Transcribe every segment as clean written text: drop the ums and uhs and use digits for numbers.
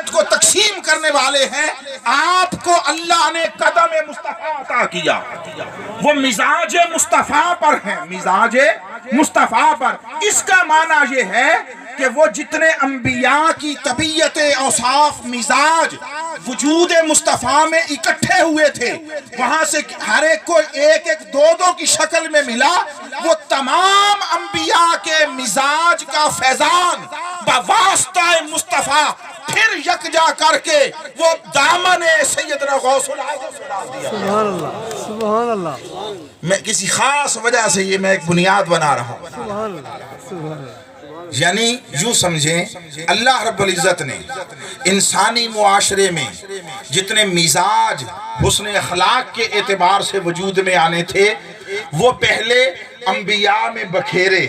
ہدایت کو تقسیم کرنے والے ہیں، آپ کو اللہ نے قدم مصطفیٰ عطا کیا، وہ مزاج مصطفیٰ پر ہیں، مزاج مصطفیٰ پر۔ اس کا معنی یہ ہے کہ وہ جتنے انبیاء کی طبیعت، اوصاف، مزاج وجود مصطفیٰ میں اکٹھے ہوئے تھے، وہاں سے ہر ایک کو ایک ایک دو دو کی شکل میں ملا، وہ تمام انبیاء کے مزاج کا فیضان بواسطہ مصطفیٰ پھر یکجا کر کے وہ دامن سیدنا غوث العظم سے ڈال دیا۔ سبحان اللہ، سبحان اللہ۔ میں کسی خاص وجہ سے یہ میں ایک بنیاد بنا رہا ہوں، سبحان اللہ، سبحان اللہ۔ یعنی یوں سمجھیں اللہ رب العزت نے انسانی معاشرے میں جتنے مزاج حسن اخلاق کے اعتبار سے وجود میں آنے تھے وہ پہلے انبیاء میں بکھیرے،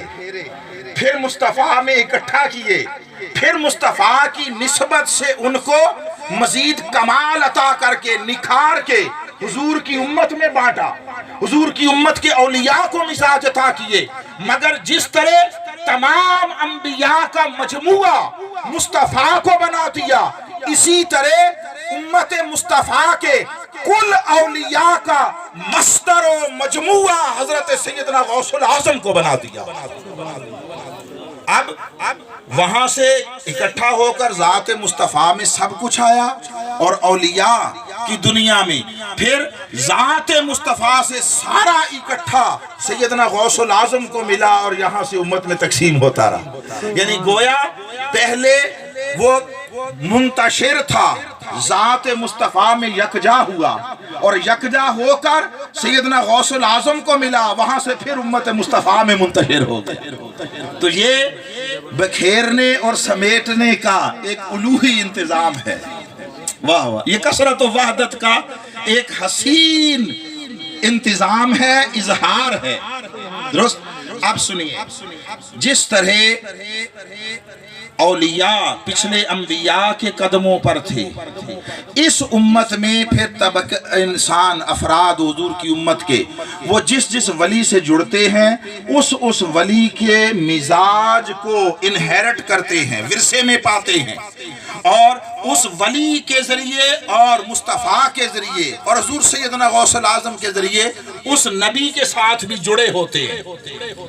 پھر مصطفیٰ میں اکٹھا کیے، پھر مصطفیٰ کی نسبت سے ان کو مزید کمال عطا کر کے نکھار کے حضور کی امت میں بانٹا، حضور کی امت کے اولیاء کو مزاج عطا کیے۔ مگر جس طرح تمام انبیاء کا مجموعہ مصطفیٰ کو بنا دیا، اسی طرح امت مصطفیٰ کے کل اولیاء کا مصدر و مجموعہ حضرت سیدنا غوث العظم کو بنا دیا۔ اب وہاں سے اکٹھا ہو کر ذات مصطفیٰ میں سب کچھ آیا، اور اولیاء کی دنیا میں پھر ذات مصطفیٰ سے سارا اکٹھا سیدنا غوث العظم کو ملا، اور یہاں سے امت میں تقسیم ہوتا رہا۔ یعنی گویا پہلے وہ منتشر تھا، ذات مصطفیٰ میں یکجا ہوا، اور یکجا ہو کر سیدنا غوث العظم کو ملا، وہاں سے پھر امت مصطفیٰ میں منتشر ہو گئے۔ تو یہ بکھیرنے اور سمیٹنے کا ایک الوہی انتظام ہے۔ واہ واہ، یہ کثرت و وحدت کا ایک حسین انتظام ہے، اظہار ہے۔ درست؟ اب سنیے، جس طرح اولیاء پچھلے انبیاء کے قدموں پر تھے، اس امت میں پھر طبق انسان افراد حضور کی امت کے وہ جس ولی سے جڑتے ہیں اس ولی کے مزاج کو انہیرٹ کرتے ہیں، ورثے میں پاتے ہیں، اور اس ولی کے ذریعے اور مصطفیٰ کے ذریعے اور حضور سیدنا غوث العظم کے ذریعے اس نبی کے ساتھ بھی جڑے ہوتے ہیں۔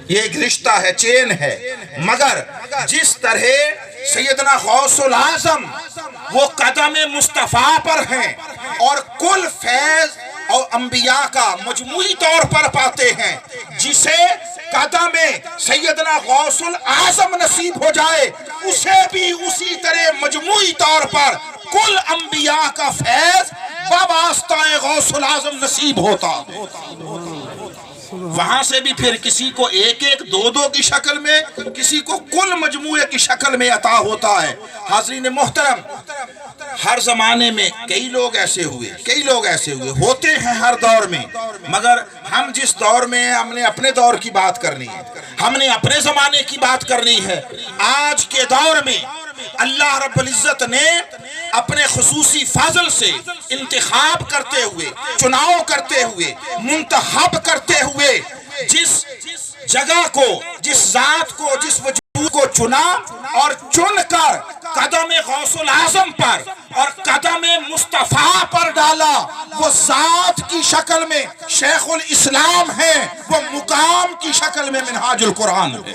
یہ ایک رشتہ ہے، چین ہے۔ مگر جس طرح سیدنا غوث العظم وہ قدم مصطفیٰ پر ہیں اور کل فیض اور انبیاء کا مجموعی طور پر پاتے ہیں، جسے قدم سیدنا غوث العظم نصیب ہو جائے اسے بھی اسی طرح مجموعی طور پر کل انبیاء کا فیض بواسطہ غوث العظم نصیب ہوتا۔ وہاں سے بھی پھر کسی کو ایک ایک دو دو کی شکل میں، کسی کو کل مجموعے کی شکل میں عطا ہوتا ہے۔ حاضرین محترم، ہر زمانے میں کئی لوگ ایسے ہوئے ہوتے ہیں ہر دور میں، مگر ہم جس دور میں ہم نے اپنے دور کی بات کرنی ہے، ہم نے اپنے زمانے کی بات کرنی ہے۔ آج کے دور میں اللہ رب العزت نے اپنے خصوصی فضل سے انتخاب کرتے ہوئے، چناؤ کرتے ہوئے، منتخب کرتے ہوئے جس جگہ کو، جس ذات کو، جس وجود کو چنا اور چن کر قدم غوث العظم پر اور قدم مصطفیٰ پر ڈالا، وہ ذات کی شکل میں شیخ الاسلام ہے، وہ مقام کی شکل میں منہاج القرآن ہے۔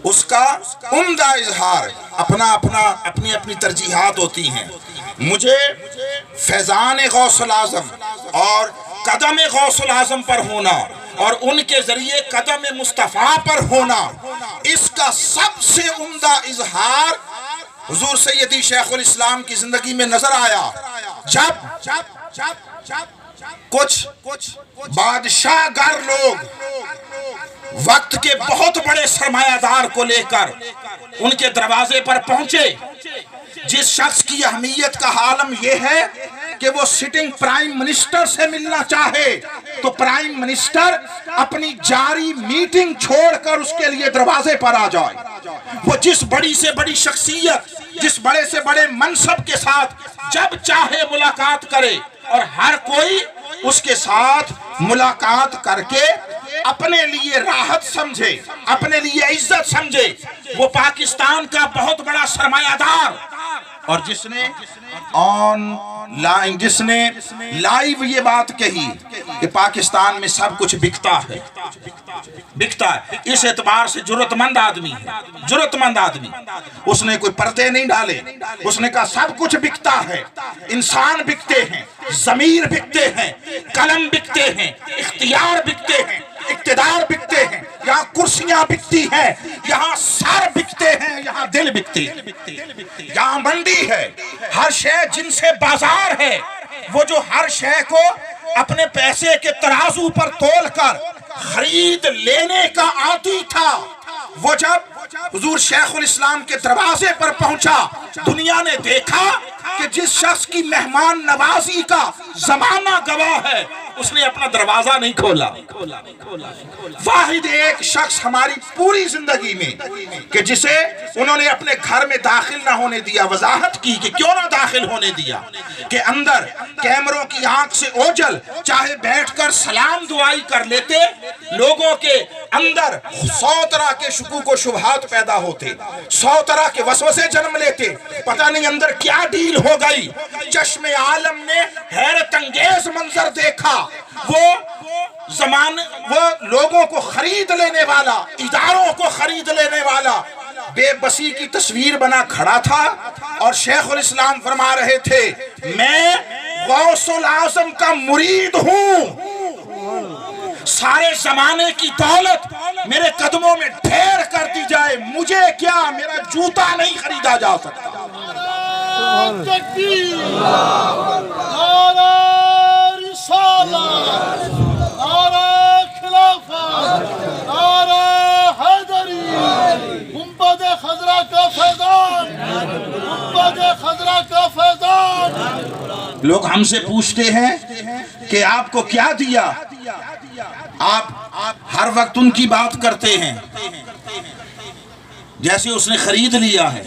اس کا عمدہ اظہار اپنی اپنی ترجیحات ہوتی ہیں۔ مجھے فیضان غوث العظم اور قدم غوث العظم پر ہونا اور ان کے ذریعے قدم مصطفیٰ پر ہونا، اس کا سب سے عمدہ اظہار حضور سیدی شیخ الاسلام کی زندگی میں نظر آیا، جب کچھ بادشاہ گر لوگ وقت کے بہت بڑے سرمایہ دار کو لے کر ان کے دروازے پر پہنچے۔ جس شخص کی اہمیت کا عالم یہ ہے کہ وہ سٹنگ پرائم منسٹر سے ملنا چاہے تو پرائم منسٹر اپنی جاری میٹنگ چھوڑ کر اس کے لیے دروازے پر آ جائے۔ وہ جس بڑی سے بڑی شخصیت، جس بڑے سے بڑے منصب کے ساتھ جب چاہے ملاقات کرے، اور ہر کوئی اس کے ساتھ ملاقات کر کے اپنے لیے راحت سمجھے، اپنے لیے عزت سمجھے۔ وہ پاکستان کا بہت بڑا سرمایہ دار اور جس نے جس نے لائیو یہ بات کہی کہ پاکستان میں سب کچھ بکتا ہے، اس اعتبار سے جرأت مند آدمی اس نے کوئی پردے نہیں ڈالے، اس نے کہا سب کچھ بکتا ہے، انسان بکتے ہیں، ضمیر بکتے ہیں، قلم بکتے ہیں، اختیار بکتے ہیں، اقتدار بکتے ہیں، یہاں کرسیاں بکتی ہیں، یہاں سر بکتے ہیں، یہاں دل بکتے ہیں، یہاں منڈی ہے، ہر شے جن سے بازار ہے، وہ جو ہر شے کو اپنے پیسے کے ترازو پر تول کر خرید لینے کا عادی تھا، وہ جب حضور شیخ الاسلام کے دروازے پر پہنچا، دنیا نے دیکھا کہ جس شخص کی مہمان نوازی کا زمانہ گواہ ہے، اس نے اپنا دروازہ نہیں کھولا۔ واحد ایک شخص ہماری پوری زندگی میں کہ جسے انہوں نے اپنے گھر میں داخل نہ ہونے دیا، وضاحت کی کہ کیوں نہ داخل ہونے دیا، کہ اندر کیمروں کی آنکھ سے اوجل چاہے بیٹھ کر سلام دعائی کر لیتے، لوگوں کے اندر 100 طرح کے شکوک و شبہات پیدا ہوتے، 100 طرح کے وسوسے جنم لیتے، پتہ نہیں اندر کیا ڈیل ہو گئی۔ چشم عالم نے حیرت انگیز منظر دیکھا، وہ لوگوں کو خرید لینے والا، اداروں کو خرید لینے والا بے بسی کی تصویر بنا کھڑا تھا، اور شیخ الاسلام فرما رہے تھے میں غوث العظم کا مرید ہوں، سارے زمانے کی دولت میرے قدموں میں ڈھیر کر دی جائے، مجھے کیا، میرا جوتا نہیں خریدا جا سکتا۔ تکبیر، نعرہ رسالت، نعرہ خلافت، نعرہ حیدری، گنبد خضرا کا فیضان، گنبد خضرا کا فیضان۔ لوگ ہم سے پوچھتے ہیں کہ آپ کو کیا دیا، آپ ہر وقت ان کی بات کرتے ہیں جیسے اس نے خرید لیا ہے۔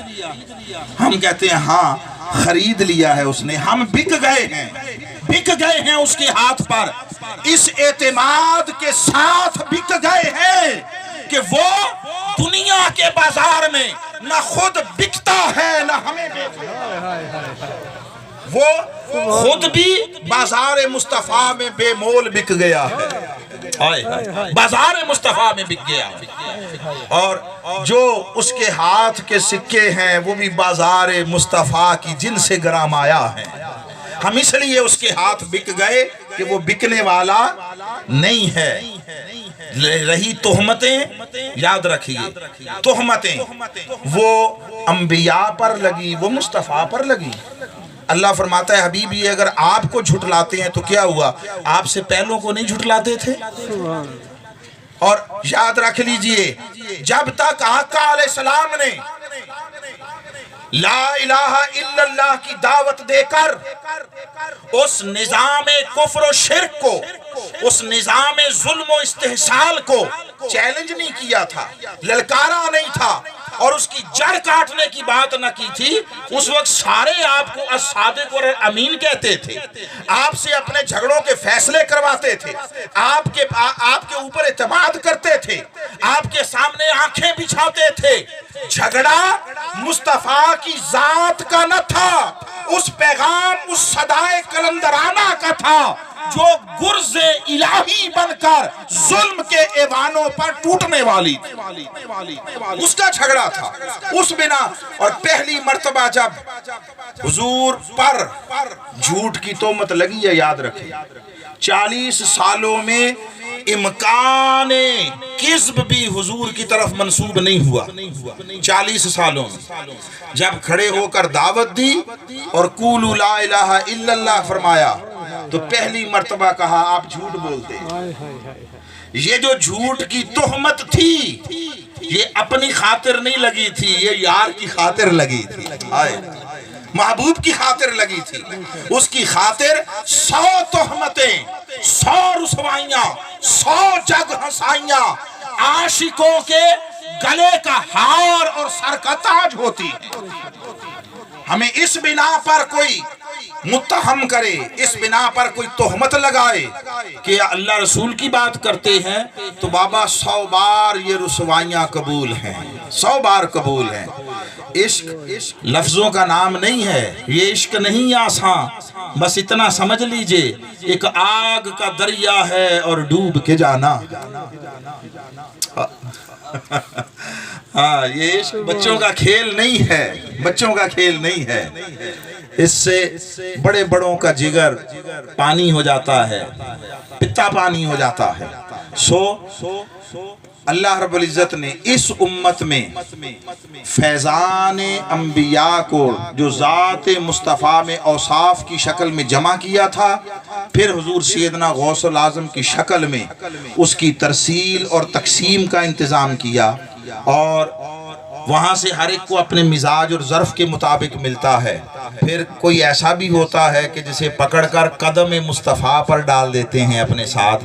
ہم کہتے ہیں ہاں خرید لیا ہے اس نے، ہم بک گئے ہیں اس کے ہاتھ پر، اس اعتماد کے ساتھ بک گئے ہیں کہ وہ دنیا کے بازار میں نہ خود بکتا ہے نہ ہمیں بیچتا ہے، وہ خود بھی بازار مصطفیٰ میں بے مول بک گیا ہے، بازار مصطفیٰ میں بک گیا، اور جو اس کے ہاتھ کے سکے ہیں وہ بھی بازار مصطفیٰ کی جن سے گرام آیا ہے۔ ہم اس لیے اس کے ہاتھ بک گئے کہ وہ بکنے والا نہیں ہے۔ رہی تہمتیں، یاد رکھیے تہمتیں وہ انبیاء پر لگی، وہ مصطفیٰ پر لگی۔ اللہ فرماتا ہے حبیبی اگر آپ کو جھٹلاتے ہیں تو کیا ہوا، آپ سے پہلوں کو نہیں جھٹلاتے تھے؟ اور یاد رکھ لیجئے جب تک آقا علیہ السلام نے لا الہ الا اللہ کی دعوت دے کر اس نظام کفر و شرک کو، اس نظام ظلم و استحصال کو چیلنج نہیں کیا تھا، للکارا نہیں تھا، اور اس کی جڑ کاٹنے کی بات نہ کی تھی، اس وقت سارے آپ کو الصادق اور امین کہتے تھے، آپ سے اپنے جھگڑوں کے فیصلے کرواتے تھے، آپ کے اوپر اعتماد کرتے تھے، آپ کے سامنے آنکھیں بچھاتے تھے۔ جھگڑا مصطفیٰ کی ذات کا نہ تھا، اس پیغام، اس صدائے کلندرانہ کا تھا جو گرز الہی بن کر ظلم کے ایوانوں پر ٹوٹنے والی، اس کا جھگڑا تھا۔ اس بنا اور پہلی مرتبہ جب حضور پر جھوٹ کی تہمت لگی ہے، یاد رکھیں 40 سالوں میں امکان کذب بھی حضور کی طرف منسوب نہیں ہوا۔ 40 سالوں میں جب کھڑے ہو کر دعوت دی اور قولوا لا الہ الا اللہ فرمایا تو پہلی مرتبہ کہا آپ جھوٹ بولتے ہیں۔ یہ جو جھوٹ کی تہمت تھی یہ اپنی خاطر نہیں لگی تھی، یہ یار کی خاطر لگی تھی، محبوب کی خاطر لگی تھی۔ اس کی خاطر 100 تہمتیں، 100 رسوائیاں، 100 جگ ہنسائیاں عاشقوں کے گلے کا ہار اور سر کا تاج ہوتی ہے۔ ہمیں اس بنا پر کوئی متہم کرے، اس بنا پر کوئی تہمت لگائے کہ اللہ رسول کی بات کرتے ہیں تو بابا 100 بار یہ رسوائیاں قبول ہیں، 100 بار قبول ہیں۔ عشق لفظوں کا نام نہیں ہے، یہ عشق نہیں آسان، بس اتنا سمجھ لیجئے ایک آگ کا دریا ہے اور ڈوب کے جانا۔ ہاں، یہ عشق بچوں کا کھیل نہیں ہے، بچوں کا کھیل نہیں ہے۔ اس سے بڑے بڑوں کا جگر پانی ہو جاتا ہے، پتا پانی ہو جاتا ہے۔ اللہ رب العزت نے اس امت میں فیضان انبیاء کو جو ذات مصطفیٰ میں اوصاف کی شکل میں جمع کیا تھا، پھر حضور سیدنا غوث العظم کی شکل میں اس کی ترسیل اور تقسیم کا انتظام کیا، اور وہاں سے ہر ایک کو اپنے مزاج اور ظرف کے مطابق ملتا ہے۔ پھر کوئی ایسا بھی ہوتا ہے کہ جسے پکڑ کر قدم مصطفیٰ پر ڈال دیتے ہیں اپنے ساتھ۔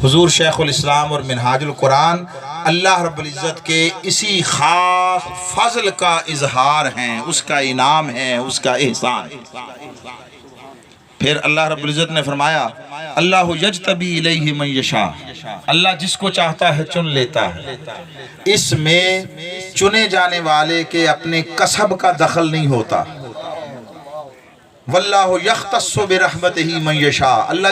حضور شیخ الاسلام اور منہاج القرآن اللہ رب العزت کے اسی خاص فضل کا اظہار ہیں، اس کا انعام ہے، اس کا احسان۔ پھر اللہ رب العزت نے فرمایا اللہ یجتبی الیہ من یشاء، اللہ جس کو چاہتا ہے چن لیتا ہے۔ اس میں چنے جانے والے کے اپنے کسب کا دخل نہیں ہوتا۔ واللہ یختص برحمتہ من یشاء، اللہ